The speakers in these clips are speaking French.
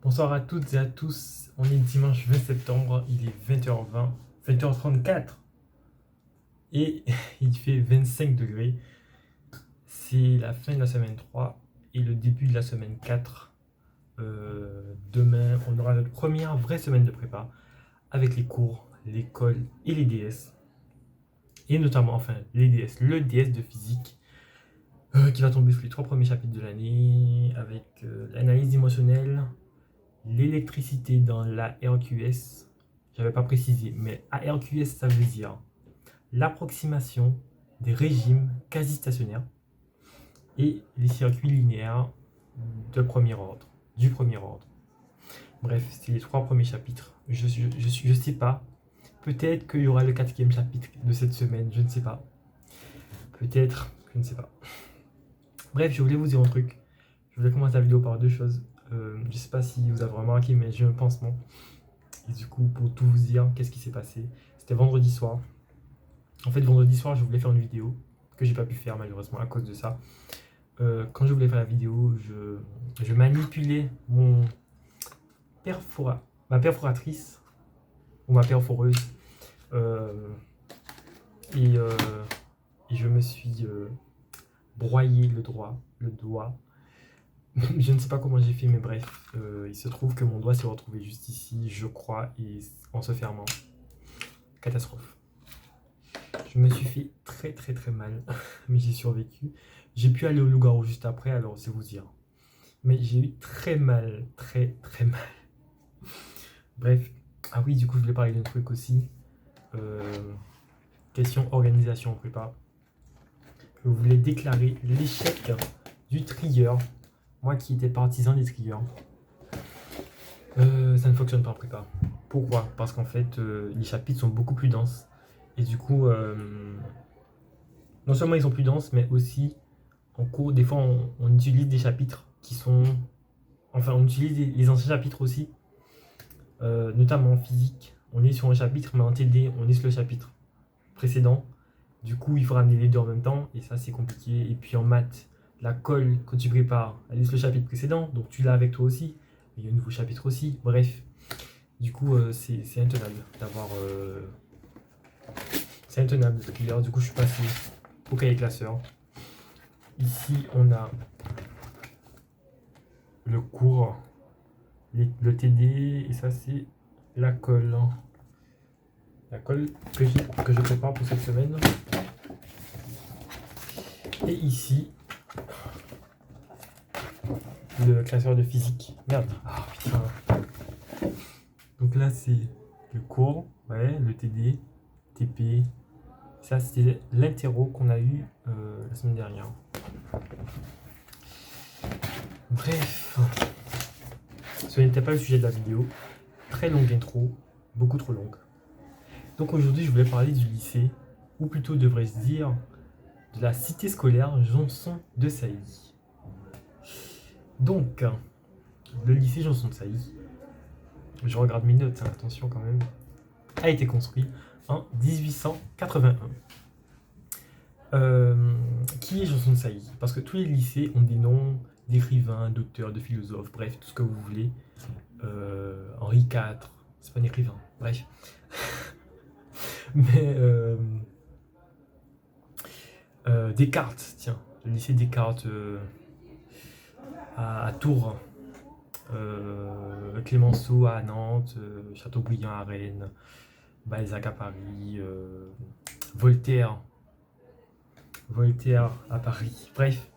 Bonsoir à toutes et à tous, on est dimanche 20 septembre, il est 20h20, 20h34 et il fait 25 degrés. C'est la fin de la semaine 3 et le début de la semaine 4. Demain, on aura notre première vraie semaine de prépa avec les cours, l'école et les DS. Et notamment, enfin, les DS, le DS de physique qui va tomber sous les 3 premiers chapitres de l'année avec l'analyse émotionnelle, l'électricité dans la RQS, j'avais pas précisé, mais ARQS ça veut dire l'approximation des régimes quasi-stationnaires et les circuits linéaires de premier ordre, du premier ordre. Bref, c'est les 3 premiers chapitres. Je sais pas. Peut-être qu'il y aura le 4e chapitre de cette semaine, je ne sais pas. Peut-être, je ne sais pas. Bref, je voulais vous dire un truc. Je voulais commencer la vidéo par deux choses. Je sais pas si vous avez remarqué, mais j'ai un pansement. Et du coup, pour tout vous dire, qu'est-ce qui s'est passé? C'était vendredi soir. En fait, vendredi soir, je voulais faire une vidéo que j'ai pas pu faire malheureusement à cause de ça. Quand je voulais faire la vidéo, je manipulais ma perforatrice ou ma perforeuse et je me suis broyé le doigt. Je ne sais pas comment j'ai fait, mais bref, il se trouve que mon doigt s'est retrouvé juste ici, je crois, et en se fermant. Catastrophe. Je me suis fait très très très mal, mais j'ai survécu. J'ai pu aller au loup-garou juste après, alors c'est vous dire. Mais j'ai eu très mal, très très mal. Bref, ah oui, du coup, je voulais parler d'un truc aussi. Question organisation en prépa. Je voulais déclarer l'échec du trieur. Moi qui étais partisan des trieurs. Ça ne fonctionne pas en prépa. Pourquoi? Parce qu'en fait, les chapitres sont beaucoup plus denses. Et du coup, non seulement ils sont plus denses, mais aussi en cours, des fois, on utilise des chapitres qui sont... Enfin, on utilise les anciens chapitres aussi, notamment en physique. On est sur un chapitre, mais en TD, on est sur le chapitre précédent. Du coup, il faut ramener les deux en même temps, et ça, c'est compliqué. Et puis en maths, la colle que tu prépares, elle est sur le chapitre précédent, donc tu l'as avec toi aussi. Mais il y a un nouveau chapitre aussi. Bref, du coup, c'est intenable d'avoir... C'est intenable de trier. Du coup, je suis passé au cahier classeur. Ici, on a le cours, le TD, et ça, c'est la colle. La colle que je prépare pour cette semaine. Et ici, le classeur de physique. Merde. Ah putain. Donc là, c'est le cours, ouais, le TD, TP. Ça, c'était l'interro qu'on a eu la semaine dernière. Bref, ce n'était pas le sujet de la vidéo. Très longue intro, beaucoup trop longue. Donc aujourd'hui, je voulais parler du lycée, ou plutôt devrais-je dire de la cité scolaire Janson de Sailly. Donc, le lycée Janson de Sailly, je regarde mes notes, hein, attention quand même, a été construit en 1881. Qui est Janson de Sailly? Parce que tous les lycées ont des noms d'écrivains, d'auteurs, de philosophes, bref, tout ce que vous voulez. Henri IV, c'est pas un écrivain, bref. Mais Descartes, tiens, le lycée Descartes à Tours, Clémenceau à Nantes, Chateaubriand à Rennes, Balzac à Paris, Voltaire à Paris, bref.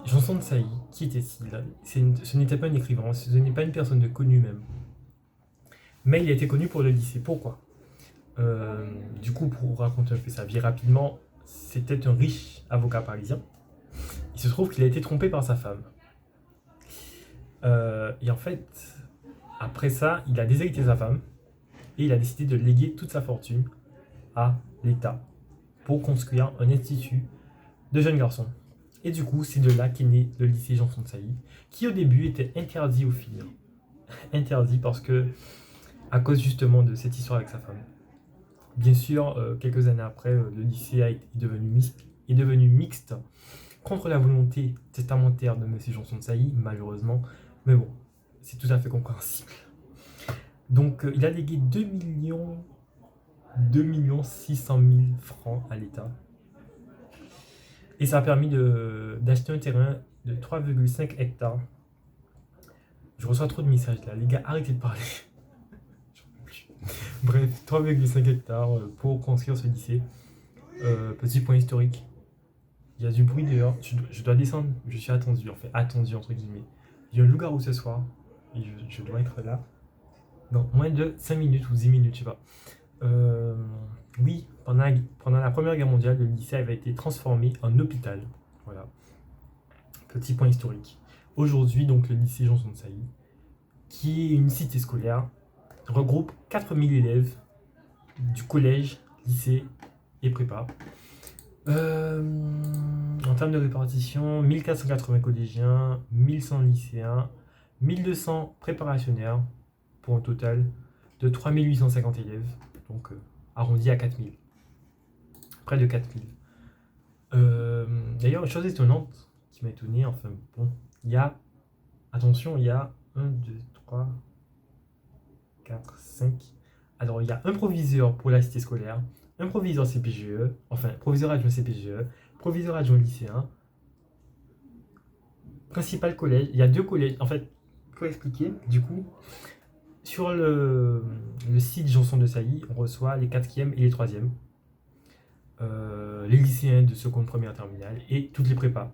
Janson de Sailly, qui était-il? Ce n'était pas un écrivain, ce n'est pas une personne de connue même. Mais il a été connu pour le lycée. Pourquoi? Du coup, pour raconter un peu sa vie rapidement, c'était un riche avocat parisien. Il se trouve qu'il a été trompé par sa femme. Et en fait, après ça, il a déshérité sa femme et il a décidé de léguer toute sa fortune à l'État pour construire un institut de jeunes garçons. Et du coup, c'est de là qu'est né le lycée Janson de Sailly, qui au début était interdit aux filles. Interdit parce que, à cause justement de cette histoire avec sa femme. Bien sûr, quelques années après, le lycée est devenu mixte contre la volonté testamentaire de M. Janson de Sailly, malheureusement. Mais bon, c'est tout à fait compréhensible. Donc, il a légué 2 600 000 francs à l'État. Et ça a permis d'acheter un terrain de 3,5 hectares. Je reçois trop de messages là. Les gars, arrêtez de parler. Bref, 3,5 hectares pour construire ce lycée. Petit point historique. Il y a du bruit dehors. Je dois descendre. Je suis attendu, en fait. Attendu, entre guillemets. Il y a un loup-garou ce soir. Et je dois être là. Dans moins de 5 minutes ou 10 minutes, je sais pas. Oui, pendant la Première Guerre mondiale, le lycée avait été transformé en hôpital. Voilà. Petit point historique. Aujourd'hui, donc, le lycée Janson de Sailly, qui est une cité scolaire, regroupe 4000 élèves du collège, lycée et prépa. En termes de répartition, 1480 collégiens, 1100 lycéens, 1200 préparationnaires, pour un total de 3850 élèves, donc arrondi à 4000. Près de 4000. D'ailleurs, une chose étonnante qui m'a étonné, enfin bon, il y a 1, 2, 3, 4, 5. Alors, il y a un proviseur pour la cité scolaire, un proviseur CPGE, enfin, proviseur adjoint CPGE, proviseur adjoint lycéen, principal collège. Il y a 2 collèges. En fait, pour expliquer, du coup, sur le site Janson de Sailly, on reçoit les 4e et les 3e, les lycéens de seconde, première, terminale et toutes les prépas.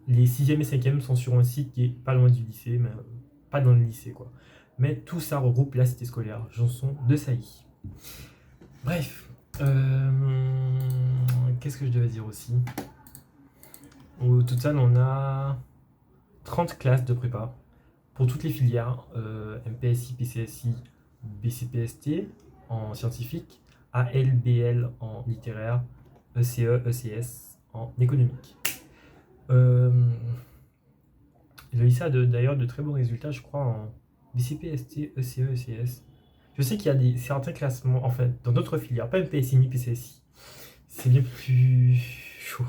Les 6e et 5e sont sur un site qui est pas loin du lycée, mais pas dans le lycée quoi. Mais tout ça regroupe la cité scolaire Janson de Sailly. Bref, qu'est-ce que je devais dire aussi? Au total, on a 30 classes de prépa pour toutes les filières, MPSI, PCSI, BCPST en scientifique, ALBL en littéraire, ECE, ECS en économique. Le lycée a d'ailleurs de très bons résultats, je crois, en BCPST, ECE, ECS. Je sais qu'il y a certains classements, en fait, dans d'autres filières, pas MPSI ni PCSI. C'est bien plus chaud.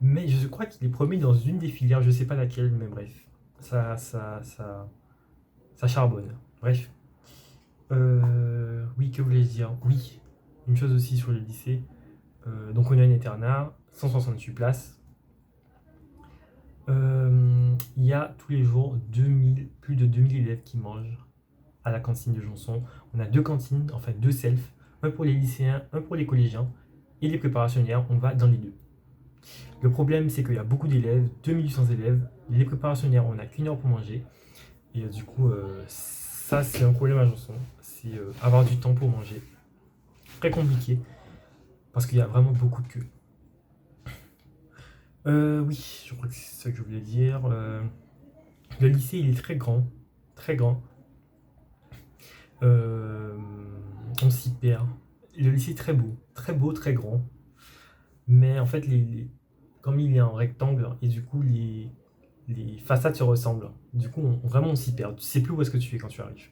Mais je crois qu'il est premier dans une des filières, je sais pas laquelle, mais bref. Ça charbonne. Bref. Oui, que voulais-je dire? Oui, une chose aussi sur le lycée. Donc on a un internat, 168 places. Il y a tous les jours plus de 2000 élèves qui mangent à la cantine de Janson. On a 2 cantines, enfin 2 selfs, un pour les lycéens, un pour les collégiens. Et les préparationnaires, on va dans les 2. Le problème, c'est qu'il y a beaucoup d'élèves, 2800 élèves. Les préparationnaires, on n'a qu'1 heure pour manger. Et du coup, ça, c'est un problème à Janson. C'est avoir du temps pour manger. Très compliqué. Parce qu'il y a vraiment beaucoup de queues. Oui, je crois que c'est ça que je voulais dire. Le lycée, il est très grand. Très grand. On s'y perd. Le lycée est très beau. Très beau, très grand. Mais en fait, comme il est en rectangle, et du coup, les façades se ressemblent. Du coup, vraiment, on s'y perd. Tu sais plus où est-ce que tu es quand tu arrives.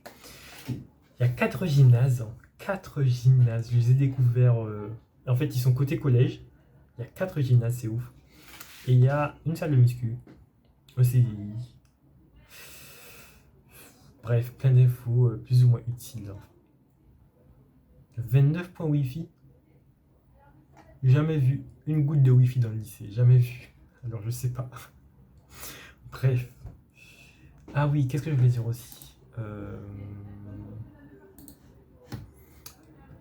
Il y a 4 gymnases. 4 gymnases. Je les ai découverts. En fait, ils sont côté collège. Il y a 4 gymnases, c'est ouf. Et il y a une salle de muscu. C'est... Bref, plein d'infos plus ou moins utiles. 29 points Wi-Fi. Jamais vu une goutte de Wi-Fi dans le lycée. Jamais vu. Alors, je sais pas. Bref. Ah oui, qu'est-ce que je voulais dire aussi?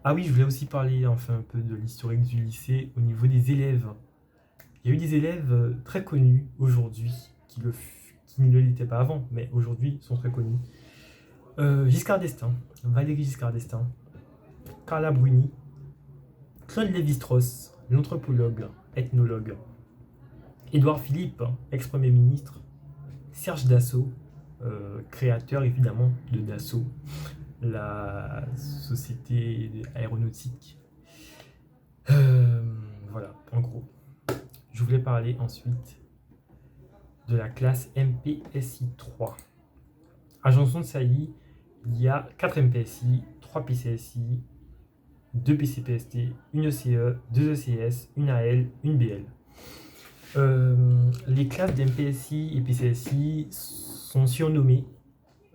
Ah oui, je voulais aussi parler enfin un peu de l'historique du lycée au niveau des élèves. Il y a eu des élèves très connus aujourd'hui qui ne l'étaient pas avant, mais aujourd'hui sont très connus. Giscard d'Estaing, Valéry Giscard d'Estaing, Carla Bruni, Claude Lévi-Strauss, l'anthropologue, ethnologue, Édouard Philippe, ex-premier ministre, Serge Dassault, créateur évidemment de Dassault, la société aéronautique. Voilà, en gros. Je voulais parler ensuite de la classe MPSI 3. À Janson de Sailly, il y a 4 MPSI, 3 PCSI, 2 PCPST, une ECE, 2 ECS, une AL, une BL. Les classes d'MPSI et PCSI sont surnommées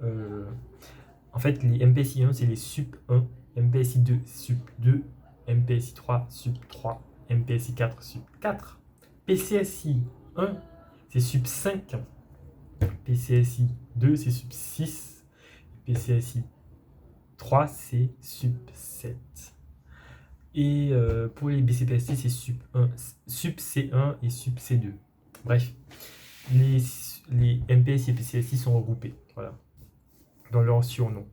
En fait, les MPSI 1, c'est les sup 1, MPSI 2, sup 2, MPSI 3, sup 3, MPSI 4, sup 4. PCSI 1, c'est sup 5. PCSI 2, c'est sup 6. PCSI 3, c'est sup 7. Et pour les BCPST, c'est sup 1, sup C1 et sup C2. Bref, les MPSI et PCSI sont regroupés, voilà, dans leur surnom.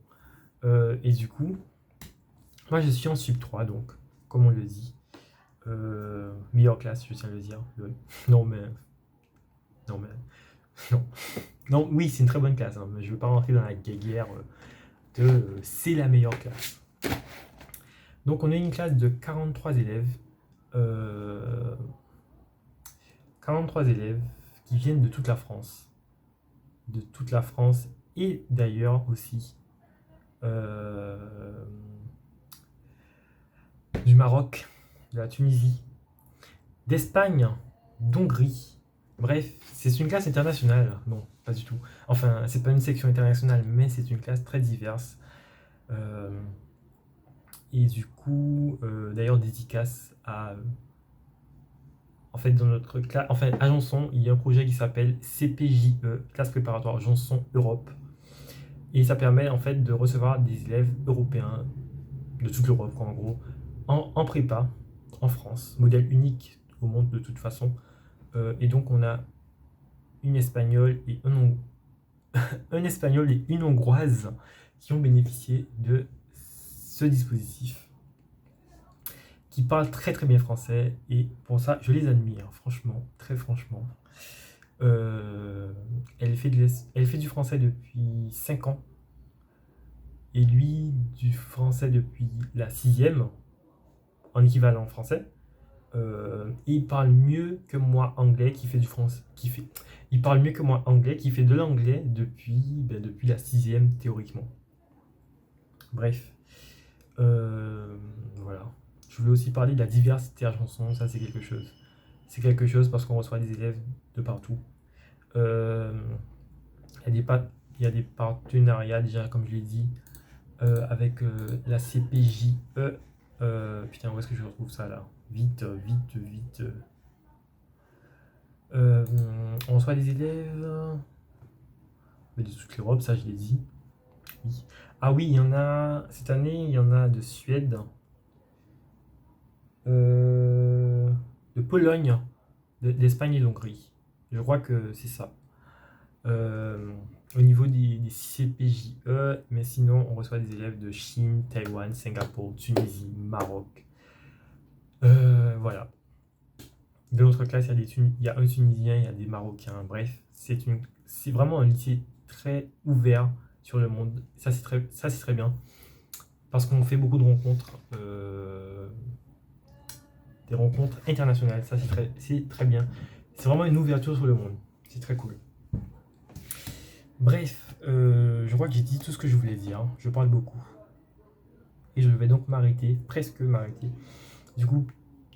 Et du coup, moi je suis en sup 3, donc, comme on le dit. Meilleure classe, je tiens à le dire. Non, mais. Non, mais. Non. Non, oui, c'est une très bonne classe, hein, mais je ne veux pas rentrer dans la guéguerre de c'est la meilleure classe. Donc, on a une classe de 43 élèves. 43 élèves qui viennent de toute la France. De toute la France et d'ailleurs aussi du Maroc, de la Tunisie, d'Espagne, d'Hongrie. Bref, c'est une classe internationale. Non, pas du tout. Enfin, c'est pas une section internationale, mais c'est une classe très diverse. Et du coup, d'ailleurs, dédicace à... en fait, dans notre classe, enfin, à Janson, il y a un projet qui s'appelle CPJE, classe préparatoire Janson Europe. Et ça permet en fait de recevoir des élèves européens de toute l'Europe, en gros, en prépa, en France, modèle unique au monde de toute façon. Et donc on a une espagnole et un espagnol et une hongroise qui ont bénéficié de ce dispositif, qui parlent très très bien français, et pour ça je les admire, franchement, très franchement. Elle fait du français depuis 5 ans, et lui du français depuis la 6e, en équivalent français. Et il parle mieux que moi anglais, qui fait du français, il parle mieux que moi anglais, qui fait de l'anglais depuis la 6e théoriquement. Bref, voilà. Je voulais aussi parler de la diversité à Janson, ça c'est quelque chose. C'est quelque chose parce qu'on reçoit des élèves de partout. Il y a des partenariats déjà, comme je l'ai dit, avec la CPJE. Putain, où est-ce que je retrouve ça là? Vite. On reçoit des élèves de toute l'Europe, ça je l'ai dit. Oui. Ah oui, il y en a, cette année, il y en a de Suède, de Pologne, d'Espagne et d'Hongrie. Je crois que c'est ça. Au niveau des CPJE, mais sinon on reçoit des élèves de Chine, Taïwan, Singapour, Tunisie, Maroc. Voilà. De notre classe, il y a un Tunisien, il y a des Marocains, bref, c'est vraiment un lycée très ouvert sur le monde. Ça c'est très bien, parce qu'on fait beaucoup de rencontres, des rencontres internationales. Ça c'est très bien. C'est vraiment une ouverture sur le monde. C'est très cool. Bref, je crois que j'ai dit tout ce que je voulais dire. Je parle beaucoup. Et je vais donc presque m'arrêter. Du coup,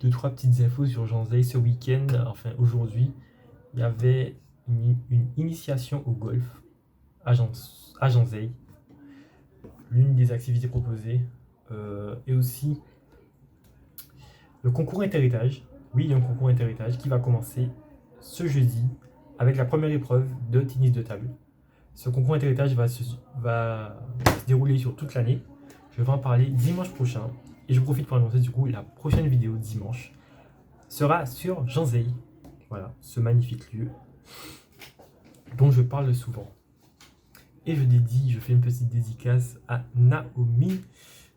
2-3 petites infos sur Janzay. Ce week-end, enfin aujourd'hui, il y avait une initiation au golf à Janzay. L'une des activités proposées. Et aussi le concours interhéritage. Oui, il y a un concours interhéritage qui va commencer ce jeudi avec la première épreuve de tennis de table. Ce concours interhéritage va se dérouler sur toute l'année. Je vais en parler dimanche prochain. Et je profite pour annoncer du coup la prochaine vidéo dimanche sera sur Janzay. Voilà, ce magnifique lieu dont je parle souvent. Et je fais une petite dédicace à Naomi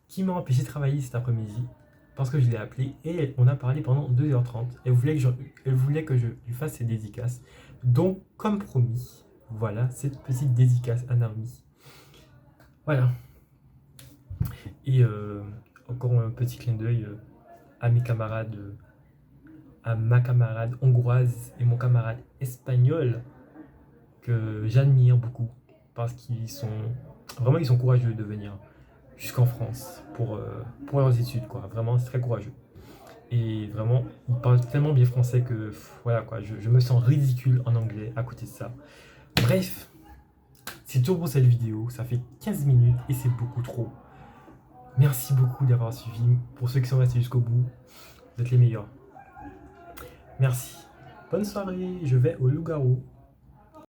qui m'a empêché de travailler cet après-midi parce que je l'ai appelée et on a parlé pendant 2h30. Elle voulait que je lui fasse ses dédicaces. Donc, comme promis, voilà cette petite dédicace à Naomi. Voilà. Et encore un petit clin d'œil à mes camarades, à ma camarade hongroise et mon camarade espagnol que j'admire beaucoup parce qu'ils sont courageux de venir jusqu'en France pour leurs études, quoi. Vraiment, c'est très courageux. Et vraiment, ils parlent tellement bien français que voilà quoi, je me sens ridicule en anglais à côté de ça. Bref, C'est tout pour cette vidéo. Ça fait 15 minutes et c'est beaucoup trop. Merci beaucoup d'avoir suivi. Pour ceux qui sont restés jusqu'au bout, vous êtes les meilleurs. Merci. Bonne soirée. Je vais au loup-garou.